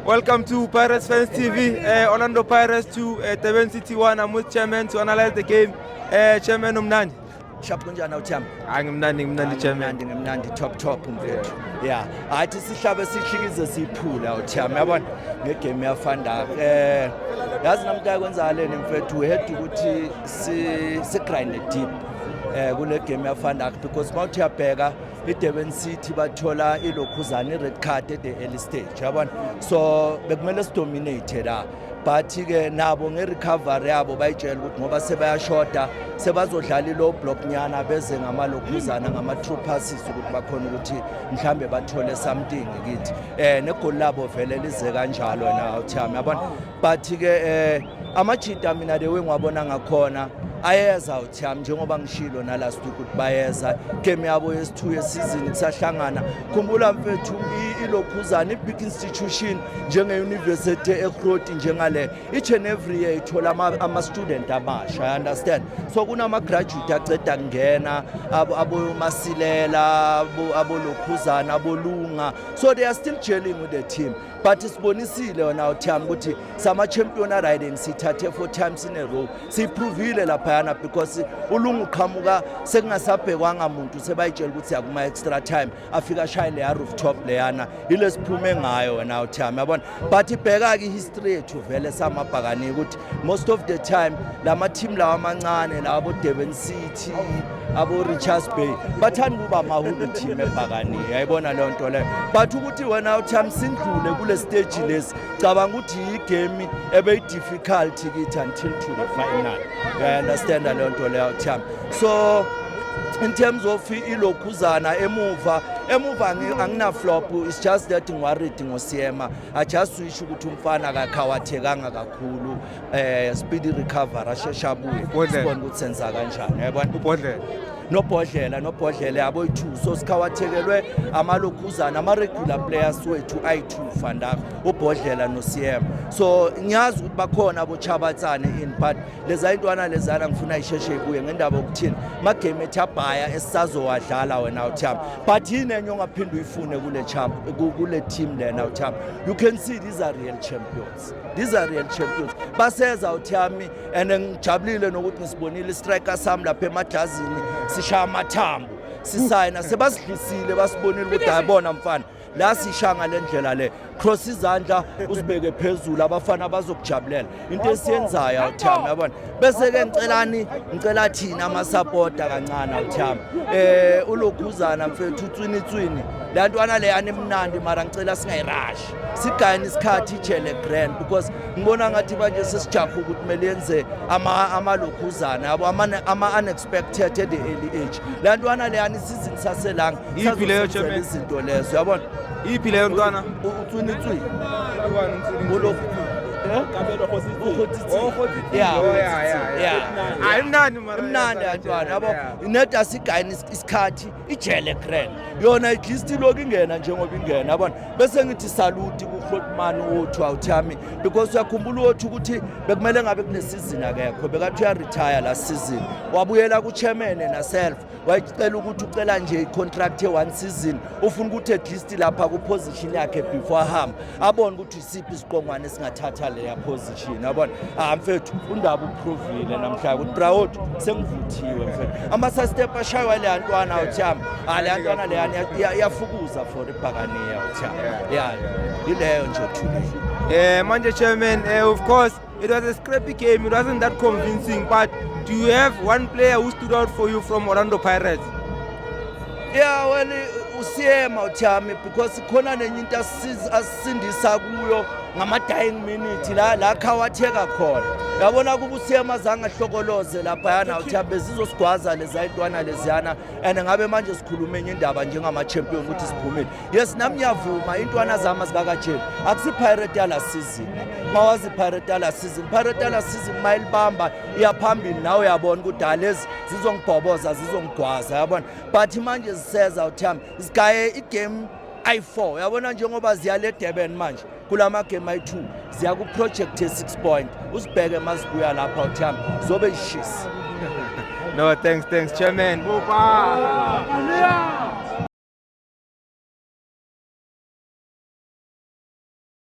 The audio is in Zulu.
Welcome to Pirates Fans TV. Orlando Pirates to Durban City 1. I'm with Chairman to analyze the game. Chairman umnandi. Shap kunjani uThami? Ngimnandi Chairman. Ngimnandi top mfethu. Yeah. Athi sihlabe sihlikize siphula uThami. Yabona ngegame yafanda. Yazi namhlanje kwenzakaleni mfethu head ukuthi si grind deep. Kule game yafanda because mawuthi yabheka iDurban City bathola ilokhuzana red card at the early stage yabona so bekumele sidominate la but ke nabo ngerecovery yabo bayitshela ukuthi ngoba sebayashota sebazodlala ilo block nyana beze ngamalokhuzana ngama true passes ukuthi bakhona ukuthi mhlambe bathole something kithi negol labo vele lize kanjalo na uThami yabona but ke amajita mina lewe ngwabona ngakhona ayeza uThami njengoba ngishilo na last week ukuthi bayeza game yabo yesi2 yesizini kusahlangana khumbula mfethu ilokhuzana ibig institution njenge university eGroote njengale each and every year ithola ama student amasha I understand so kunama graduate aceda kungena abo Masilela abo lokhuzana abolunga so they are still gelling with the team but sibonisile wona uThami ukuthi sama champion riding sithathe 4 times in a row siprovile lapha because ulungu qhamuka sekungasabhekwanga umuntu sebayitshela ukuthi yakuma extra time afika shaya le rooftop leyana ile siphume ngayo wena uThami yabona but ibheka ke history yethu vele samabhakani ukuthi most of the time lama team lawa amancane labo Durban City abo Richards Bay bathanda kuba mahulu team ebhakani yayibona le nto le but ukuthi wena uThami sindlule kule stage lesi cabanga ukuthi igame ebe difficult kithi until to the final I understand le nto le uThami so in terms of ilokhuzana emuva angina flop it's just that ngworried ngosiyema I just wish ukuthi umfana akakhawathekanga kakhulu speedy recovery asheshabuye sibone ukuthi senza kanjani yabona nobhodlela yabo i2 so sikhawathekelwe amalokhuzana ama regular players wethu i2 fanda ubhodlela noCM so ngiyazi ukuthi bakhona aboChabatsane in but leza intwana lezana ngifuna isheshe ibuye ngendaba ukuthini magame ethabhaya esisazowadlala wena uThami but yini enye ongaphinde uyifune kule team lena uThami you can see these are real champions baseza uThami and ngijabulile nokuthi ngisibonile striker sami lapha emadlazini sishaya amathambo sisayina sebasidlisile basibonile ukuthi ayibona mfana la sishanga lendlela le cross izandla usibeke phezulu abafana bazokujabulela into esiyenzayo uThami yabona bese ke ngicela thina ama supporter kancane uThami ulokhuzana mfethu utswini lantwana le yani emnandi mara ngicela singayirush sigayini isikhathi ijele grand because ngibona ngathi manje sesijafu ukuthi kumele yenze amalokhuzana yabo ama unexpected at the early age lantwana le yani season saselanga iphi leyo chairman izinto lezo yabona iphi leyo ntwana utswini ayimnandi antwana yabo ineda sigayini isikhathi ijele grand yona igist lokhu ingena njengoba ingena yabona bese ngithi salute kuFloatman wothu uThami because uyakhumbula wothu ukuthi bekumele ngabe kule season akekho bekathi uya retire la season wabuyela ku chairman na self wayicela ukuthi ucela nje icontract ye1 season ufuna ukuthi at least lapha ku position yakhe before hamba abone ukuthi isiphi isiqongwane esingathatha leya position yabona mfethu undaba uprovile namhlanje ukuthi Brawood sengivuthiwe mfethu ama step ashaywa le yantwana uThami le yantwana le yani iyafukuza for ibhakaniya uThami yeah ileyo nje thule manje chairman of course it was a scrappy game it wasn't that convincing but do you have one player who stood out for you from Orlando Pirates? Yeah, well, uSiyema uThami because khona nenye into asisindisa kuyo ngama dying minute la khawatheka khona yabona kuba uSiyema zanga hlokoloze lapha yana uThami bezizosigwaza leza intwana leziyana and ngabe manje sikhuluma enye indaba njengama champion ukuthi siphumile yes nami ngiyavuma intwana zama zikakajeli akusi Pirate yala season mawazi Pirate yala season mayilibamba iyaphambili nawe uyabona ukuthi lezi zizongibhoboza zizongigwaza yabona but manje ziseza uThami isigaye igame i4 yabona njengoba ziya le Durban manje kulama game i2 ziya ku project ye6 point usibheke masibuya lapha uThami zobe ishisi no thanks chairman.